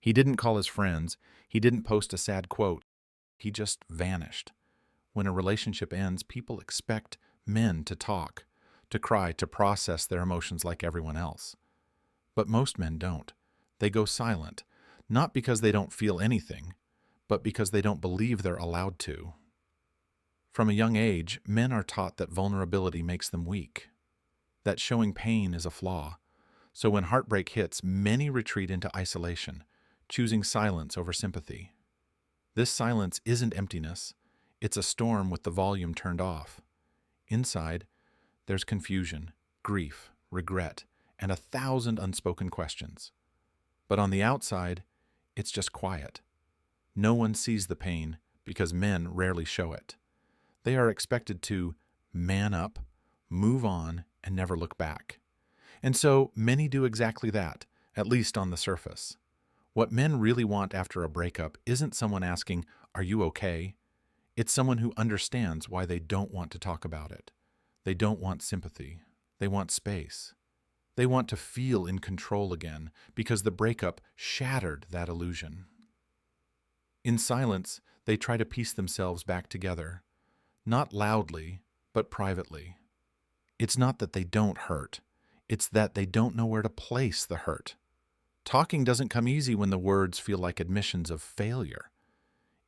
He didn't call his friends. He didn't post a sad quote. He just vanished. When a relationship ends, people expect men to talk, to cry, to process their emotions like everyone else. But most men don't. They go silent, not because they don't feel anything, but because they don't believe they're allowed to. From a young age, men are taught that vulnerability makes them weak, that showing pain is a flaw. So when heartbreak hits, many retreat into isolation, choosing silence over sympathy. This silence isn't emptiness. It's a storm with the volume turned off. Inside, there's confusion, grief, regret, and 1,000 unspoken questions. But on the outside, it's just quiet. No one sees the pain because men rarely show it. They are expected to man up, move on, and never look back. And so many do exactly that, at least on the surface. What men really want after a breakup isn't someone asking, "Are you okay?" It's someone who understands why they don't want to talk about it. They don't want sympathy. They want space. They want to feel in control again because the breakup shattered that illusion. In silence, they try to piece themselves back together, not loudly, but privately. It's not that they don't hurt. It's that they don't know where to place the hurt. Talking doesn't come easy when the words feel like admissions of failure.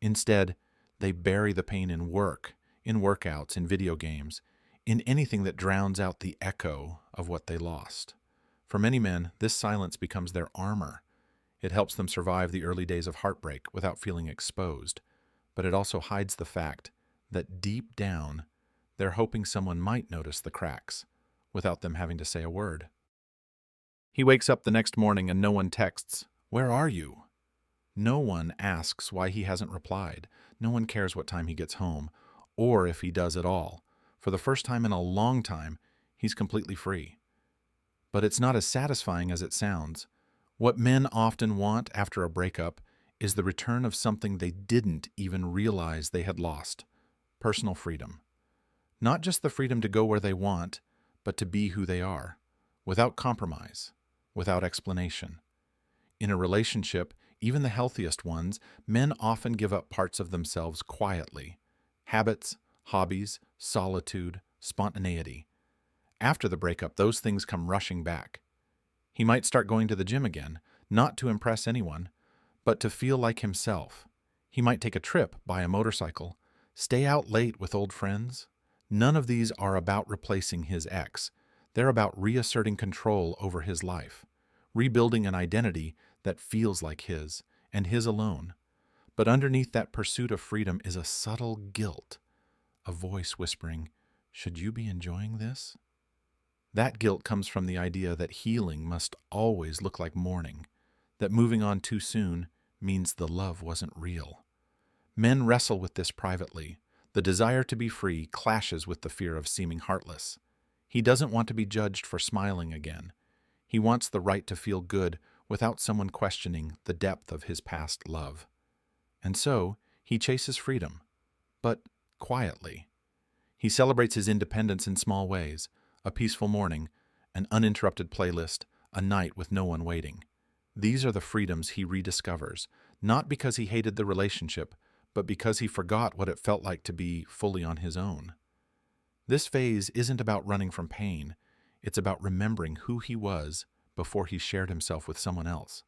Instead, they bury the pain in work, in workouts, in video games, in anything that drowns out the echo of what they lost. For many men, this silence becomes their armor. It helps them survive the early days of heartbreak without feeling exposed, but it also hides the fact that deep down, they're hoping someone might notice the cracks without them having to say a word. He wakes up the next morning and no one texts, "Where are you?" No one asks why he hasn't replied. No one cares what time he gets home, or if he does at all. For the first time in a long time, he's completely free. But it's not as satisfying as it sounds. What men often want after a breakup is the return of something they didn't even realize they had lost: personal freedom. Not just the freedom to go where they want, but to be who they are, without compromise, without explanation. In a relationship, even the healthiest ones, men often give up parts of themselves quietly: habits, hobbies, solitude, spontaneity. After the breakup, those things come rushing back. He might start going to the gym again, not to impress anyone, but to feel like himself. He might take a trip, buy a motorcycle, stay out late with old friends. None of these are about replacing his ex. They're about reasserting control over his life, rebuilding an identity that feels like his, and his alone. But underneath that pursuit of freedom is a subtle guilt, a voice whispering, "Should you be enjoying this?" That guilt comes from the idea that healing must always look like mourning, that moving on too soon means the love wasn't real. Men wrestle with this privately. The desire to be free clashes with the fear of seeming heartless. He doesn't want to be judged for smiling again. He wants the right to feel good without someone questioning the depth of his past love. And so, he chases freedom, but quietly. He celebrates his independence in small ways: a peaceful morning, an uninterrupted playlist, a night with no one waiting. These are the freedoms he rediscovers, not because he hated the relationship, but because he forgot what it felt like to be fully on his own. This phase isn't about running from pain. It's about remembering who he was before he shared himself with someone else.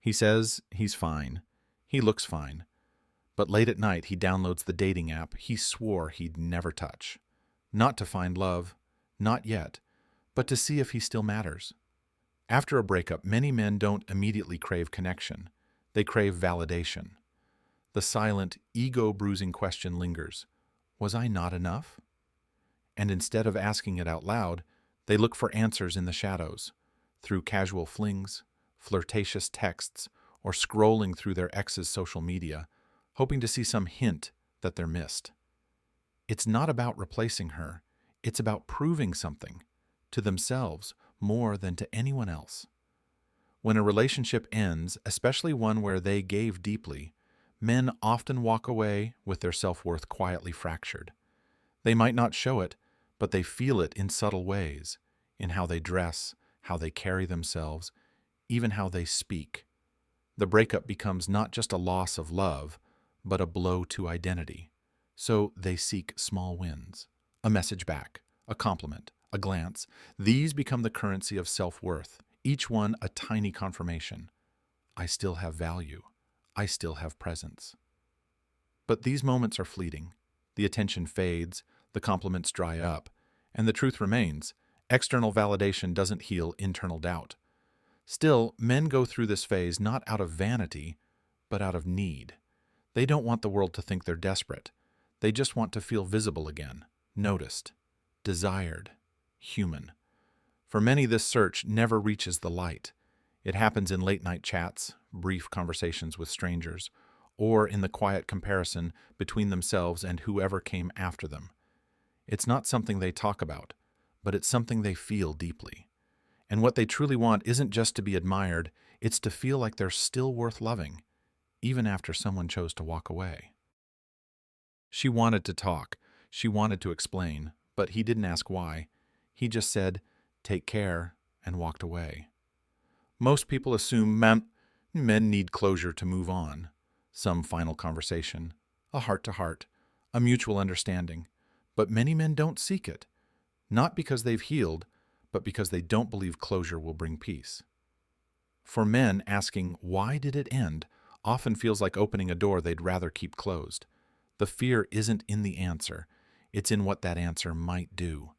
He says he's fine. He looks fine. But late at night, he downloads the dating app he swore he'd never touch. Not to find love, not yet, but to see if he still matters. After a breakup, many men don't immediately crave connection. They crave validation. The silent, ego-bruising question lingers: was I not enough? And instead of asking it out loud, they look for answers in the shadows, through casual flings, flirtatious texts, or scrolling through their ex's social media, hoping to see some hint that they're missed. It's not about replacing her. It's about proving something to themselves more than to anyone else. When a relationship ends, especially one where they gave deeply, men often walk away with their self-worth quietly fractured. They might not show it, but they feel it in subtle ways, in how they dress, how they carry themselves, even how they speak. The breakup becomes not just a loss of love, but a blow to identity. So they seek small wins, a message back, a compliment, a glance. These become the currency of self-worth, each one a tiny confirmation. I still have value. I still have presence. But these moments are fleeting. The attention fades, the compliments dry up, and the truth remains. External validation doesn't heal internal doubt. Still, men go through this phase not out of vanity, but out of need. They don't want the world to think they're desperate. They just want to feel visible again, noticed, desired, human. For many, this search never reaches the light. It happens in late-night chats, brief conversations with strangers, or in the quiet comparison between themselves and whoever came after them. It's not something they talk about, but it's something they feel deeply. And what they truly want isn't just to be admired, it's to feel like they're still worth loving, even after someone chose to walk away. She wanted to talk, she wanted to explain, but he didn't ask why. He just said, "Take care," and walked away. Most people assume men need closure to move on. Some final conversation, a heart-to-heart, a mutual understanding. But many men don't seek it, not because they've healed, but because they don't believe closure will bring peace. For men, asking, "Why did it end?" often feels like opening a door they'd rather keep closed. The fear isn't in the answer, it's in what that answer might do.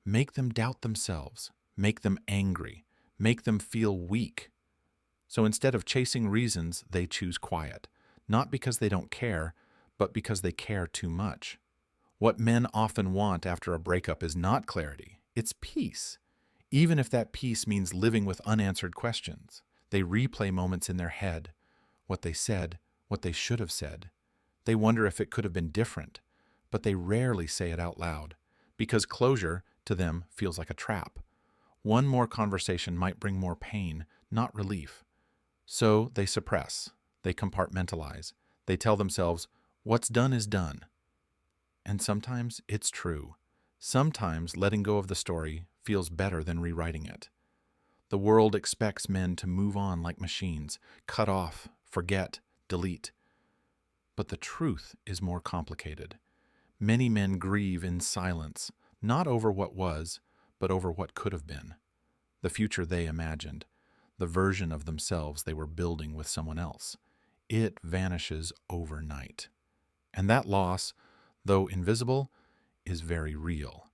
Make them doubt themselves, make them angry, make them feel weak. So instead of chasing reasons, they choose quiet, not because they don't care, but because they care too much. What men often want after a breakup is not clarity, it's peace. Even if that peace means living with unanswered questions, they replay moments in their head, what they said, what they should have said. They wonder if it could have been different, but they rarely say it out loud, because closure, to them, feels like a trap. One more conversation might bring more pain, not relief. So they suppress, they compartmentalize, they tell themselves, "What's done is done." And sometimes it's true. Sometimes letting go of the story feels better than rewriting it. The world expects men to move on like machines, cut off, forget, delete. But the truth is more complicated. Many men grieve in silence, not over what was, but over what could have been. The future they imagined, the version of themselves they were building with someone else. It vanishes overnight. And that loss, though invisible, is very real.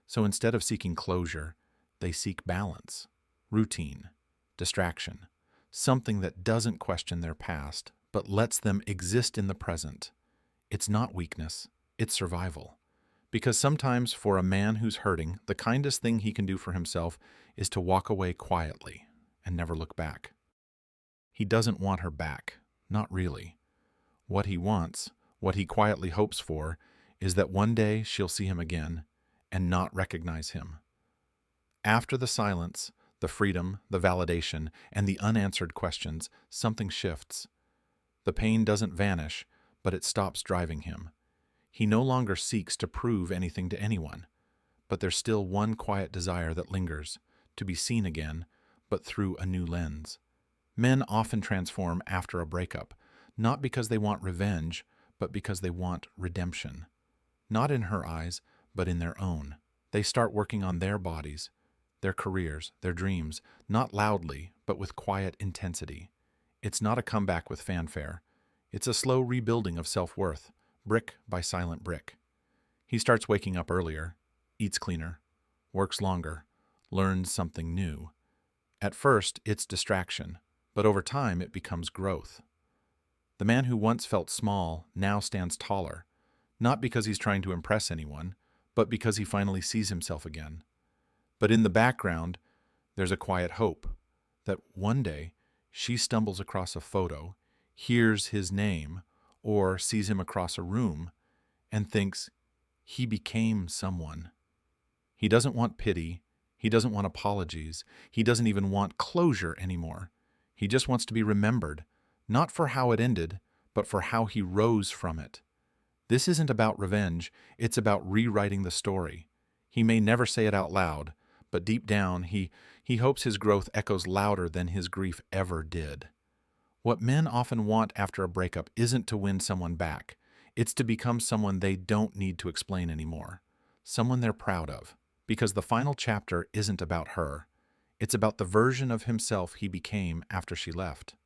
So instead of seeking closure, they seek balance, routine, distraction, something that doesn't question their past, but lets them exist in the present. It's not weakness, it's survival. Because sometimes for a man who's hurting, the kindest thing he can do for himself is to walk away quietly and never look back. He doesn't want her back, not really. What he wants, what he quietly hopes for, is that one day she'll see him again and not recognize him. After the silence, the freedom, the validation, and the unanswered questions, something shifts. The pain doesn't vanish, but it stops driving him. He no longer seeks to prove anything to anyone, but there's still one quiet desire that lingers, to be seen again, but through a new lens. Men often transform after a breakup, not because they want revenge, but because they want redemption. Not in her eyes, but in their own. They start working on their bodies, their careers, their dreams, not loudly, but with quiet intensity. It's not a comeback with fanfare. It's a slow rebuilding of self-worth, brick by silent brick. He starts waking up earlier, eats cleaner, works longer, learns something new. At first, it's distraction, but over time it becomes growth. The man who once felt small now stands taller, not because he's trying to impress anyone, but because he finally sees himself again. But in the background, there's a quiet hope that one day she stumbles across a photo, hears his name, or sees him across a room, and thinks, he became someone. He doesn't want pity, he doesn't want apologies, he doesn't even want closure anymore. He just wants to be remembered, not for how it ended, but for how he rose from it. This isn't about revenge, it's about rewriting the story. He may never say it out loud, but deep down he hopes his growth echoes louder than his grief ever did. What men often want after a breakup isn't to win someone back. It's to become someone they don't need to explain anymore. Someone they're proud of. Because the final chapter isn't about her. It's about the version of himself he became after she left.